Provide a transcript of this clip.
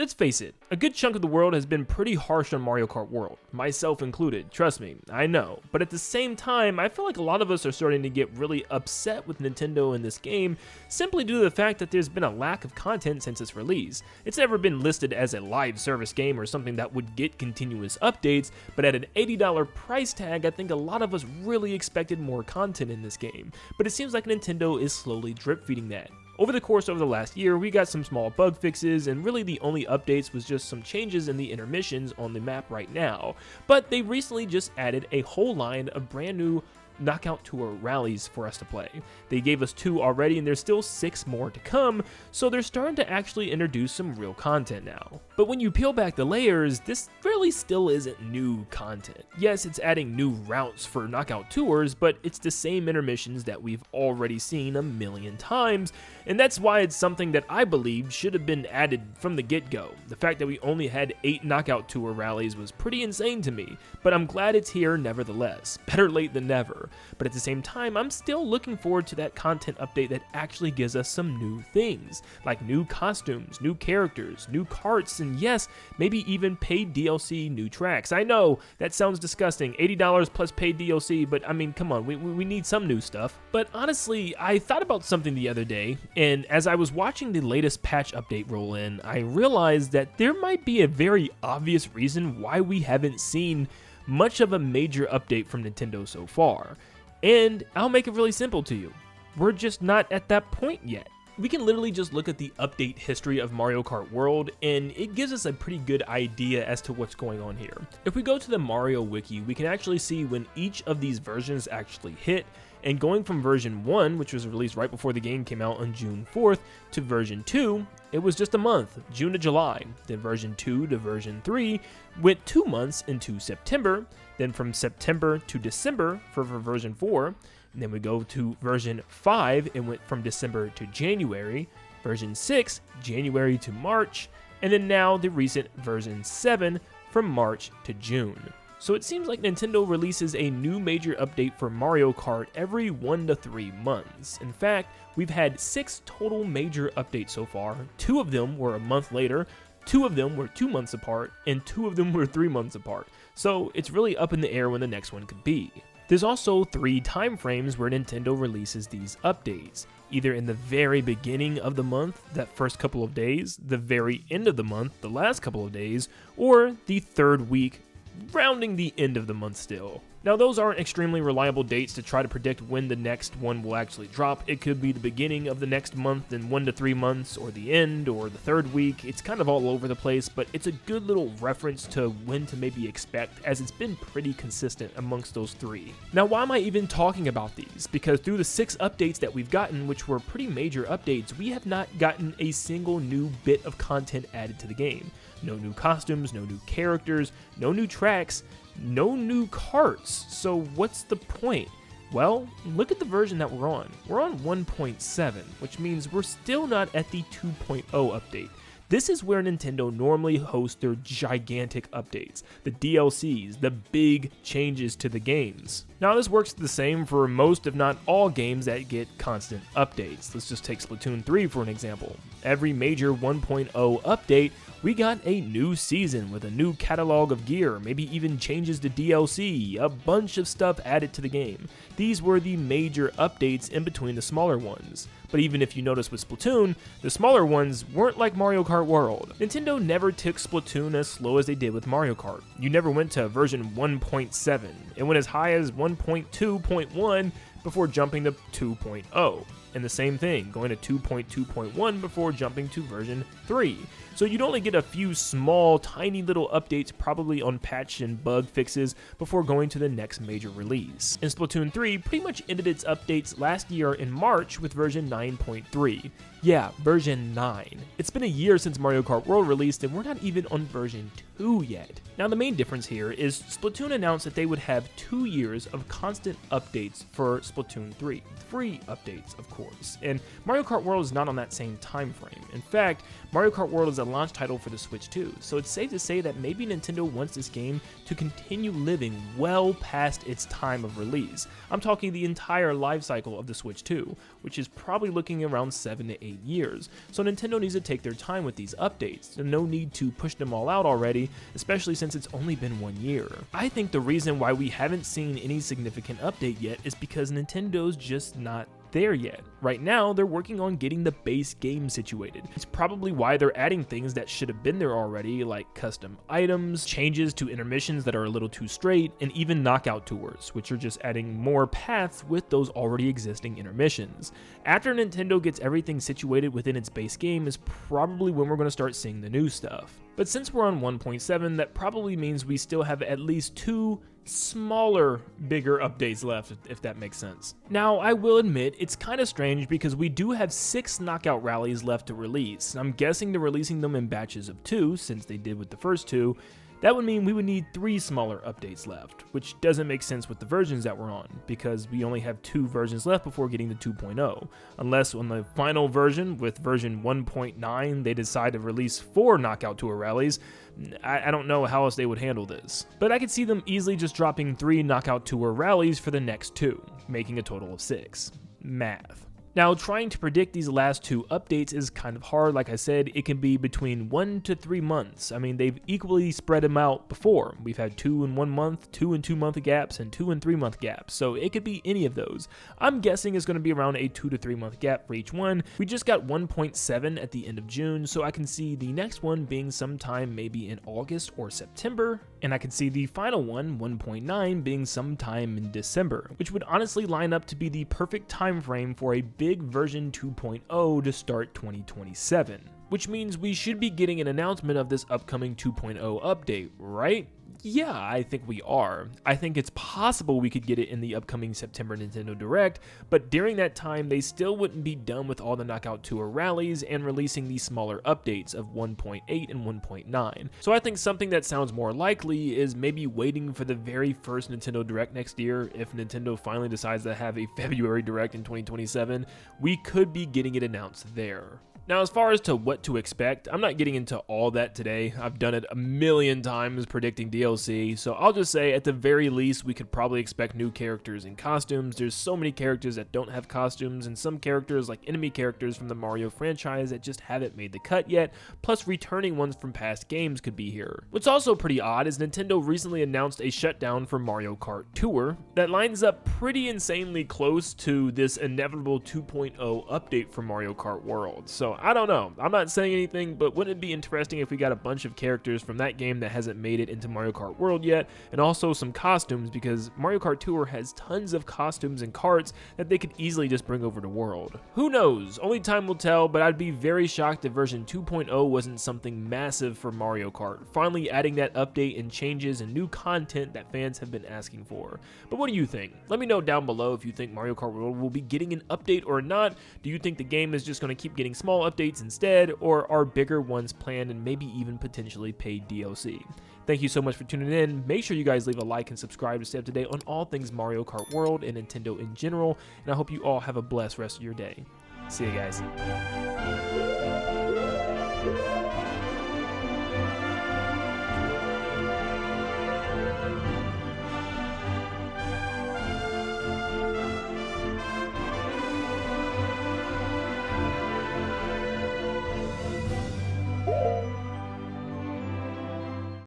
Let's face it, a good chunk of the world has been pretty harsh on Mario Kart World, myself included, trust me, I know. But at the same time, I feel like a lot of us are starting to get really upset with Nintendo in this game, simply due to the fact that there's been a lack of content since its release. It's never been listed as a live service game or something that would get continuous updates, but at an $80 price tag, I think a lot of us really expected more content in this game. But it seems like Nintendo is slowly drip feeding that. Over the course of the last year, we got some small bug fixes, and really the only updates was just some changes in the intermissions on the map right now. But they recently just added a whole line of brand new Knockout Tour rallies for us to play. They gave us 2 already, and there's still 6 more to come, so they're starting to actually introduce some real content now. But when you peel back the layers, this really still isn't new content. Yes, it's adding new routes for Knockout Tours, but it's the same intermissions that we've already seen a million times, and that's why it's something that I believe should have been added from the get-go. The fact that we only had 8 Knockout Tour rallies was pretty insane to me, but I'm glad it's here nevertheless. Better late than never. But at the same time, I'm still looking forward to that content update that actually gives us some new things, like new costumes, new characters, new carts, and yes, maybe even paid DLC new tracks. I know, that sounds disgusting, $80 plus paid DLC, but I mean, come on, we need some new stuff. But honestly, I thought about something the other day, and as I was watching the latest patch update roll in, I realized that there might be a very obvious reason why we haven't seen much of a major update from Nintendo so far. And I'll make it really simple to you. We're just not at that point yet. We can literally just look at the update history of Mario Kart World, and it gives us a pretty good idea as to what's going on here. If we go to the Mario Wiki, we can actually see when each of these versions actually hit, and going from version 1, which was released right before the game came out on June 4th, to version 2, it was just a month, June to July. Then version 2 to version 3 went 2 months into September, then from September to December for version 4, and then we go to version 5, it went from December to January, version 6, January to March, and then now the recent version 7 from March to June. So it seems like Nintendo releases a new major update for Mario Kart every 1 to 3 months. In fact, we've had 6 total major updates so far. 2 of them were a month later, 2 of them were 2 months apart, and 2 of them were 3 months apart. So it's really up in the air when the next one could be. There's also 3 time frames where Nintendo releases these updates. Either in the very beginning of the month, that first couple of days, the very end of the month, the last couple of days, or the 3rd week, rounding the end of the month still. Now those aren't extremely reliable dates to try to predict when the next one will actually drop. It could be the beginning of the next month, then 1 to 3 months, or the end, or the 3rd week. It's kind of all over the place, but it's a good little reference to when to maybe expect, as it's been pretty consistent amongst those 3. Now why am I even talking about these? Because through the 6 updates that we've gotten, which were pretty major updates, we have not gotten a single new bit of content added to the game. No new costumes, no new characters, no new tracks, no new carts. So what's the point? Well, look at the version that we're on. We're on 1.7, which means we're still not at the 2.0 update. This is where Nintendo normally hosts their gigantic updates, the DLCs, the big changes to the games. Now this works the same for most if not all games that get constant updates. Let's just take Splatoon 3 for an example. Every major 1.0 update, we got a new season with a new catalog of gear, maybe even changes to DLC, a bunch of stuff added to the game. These were the major updates in between the smaller ones. But even if you notice with Splatoon, the smaller ones weren't like Mario Kart World. Nintendo never took Splatoon as slow as they did with Mario Kart. You never went to version 1.7. It went as high as 1.2.1 before jumping to 2.0. And the same thing, going to 2.2.1 before jumping to version 3. So you'd only get a few small, tiny little updates probably on patch and bug fixes before going to the next major release. And Splatoon 3 pretty much ended its updates last year in March with version 9.3. Yeah, version 9. It's been a year since Mario Kart World released and we're not even on version 2 yet. Now the main difference here is Splatoon announced that they would have 2 years of constant updates for Splatoon 3. Free updates, of course, and Mario Kart World is not on that same time frame. In fact, Mario Kart World is a launch title for the Switch too, so it's safe to say that maybe Nintendo wants this game to continue living well past its time of release. I'm talking the entire life cycle of the Switch 2, which is probably looking around 7 to 8 years. So Nintendo needs to take their time with these updates, and no need to push them all out already, especially since it's only been 1 year. I think the reason why we haven't seen any significant update yet is because Nintendo's just not there yet. Right now, they're working on getting the base game situated. It's probably why they're adding things that should have been there already, like custom items, changes to intermissions that are a little too straight, and even knockout tours, which are just adding more paths with those already existing intermissions. After Nintendo gets everything situated within its base game is probably when we're going to start seeing the new stuff. But since we're on 1.7, that probably means we still have at least 2 smaller, bigger updates left, if that makes sense. Now, I will admit, it's kind of strange because we do have 6 knockout rallies left to release. I'm guessing they're releasing them in batches of 2, since they did with the first 2. That would mean we would need 3 smaller updates left, which doesn't make sense with the versions that we're on, because we only have 2 versions left before getting the 2.0. Unless on the final version, with version 1.9, they decide to release 4 knockout tour rallies. I don't know how else they would handle this. But I could see them easily just dropping 3 knockout tour rallies for the next 2, making a total of 6. Math. Now, trying to predict these last 2 updates is kind of hard. Like I said, it can be between 1 to 3 months. I mean, they've equally spread them out before. We've had 2 in 1 month, 2 in 2 month gaps, and 2 in 3 month gaps. So it could be any of those. I'm guessing it's going to be around a 2 to 3 month gap for each one. We just got 1.7 at the end of June, so I can see the next one being sometime maybe in August or September. And I can see the final one, 1.9, being sometime in December, which would honestly line up to be the perfect time frame for a big version 2.0 to start 2027. Which means we should be getting an announcement of this upcoming 2.0 update, right? Yeah, I think we are. I think it's possible we could get it in the upcoming September Nintendo Direct, but during that time, they still wouldn't be done with all the Knockout Tour rallies and releasing these smaller updates of 1.8 and 1.9. So I think something that sounds more likely is maybe waiting for the very first Nintendo Direct next year. If Nintendo finally decides to have a February Direct in 2027, we could be getting it announced there. Now, as far as to what to expect, I'm not getting into all that today. I've done it a million times predicting DLC, so I'll just say at the very least we could probably expect new characters and costumes. There's so many characters that don't have costumes, and some characters like enemy characters from the Mario franchise that just haven't made the cut yet, plus returning ones from past games could be here. What's also pretty odd is Nintendo recently announced a shutdown for Mario Kart Tour that lines up pretty insanely close to this inevitable 2.0 update for Mario Kart World. So I don't know. I'm not saying anything, but wouldn't it be interesting if we got a bunch of characters from that game that hasn't made it into Mario Kart World yet, and also some costumes, because Mario Kart Tour has tons of costumes and karts that they could easily just bring over to World. Who knows? Only time will tell, but I'd be very shocked if version 2.0 wasn't something massive for Mario Kart, finally adding that update and changes and new content that fans have been asking for. But what do you think? Let me know down below if you think Mario Kart World will be getting an update or not. Do you think the game is just going to keep getting small updates instead, or are bigger ones planned and maybe even potentially paid DLC? Thank you so much for tuning in. Make sure you guys leave a like and subscribe to stay up to date on all things Mario Kart World and Nintendo in general, and I hope you all have a blessed rest of your day. See you guys.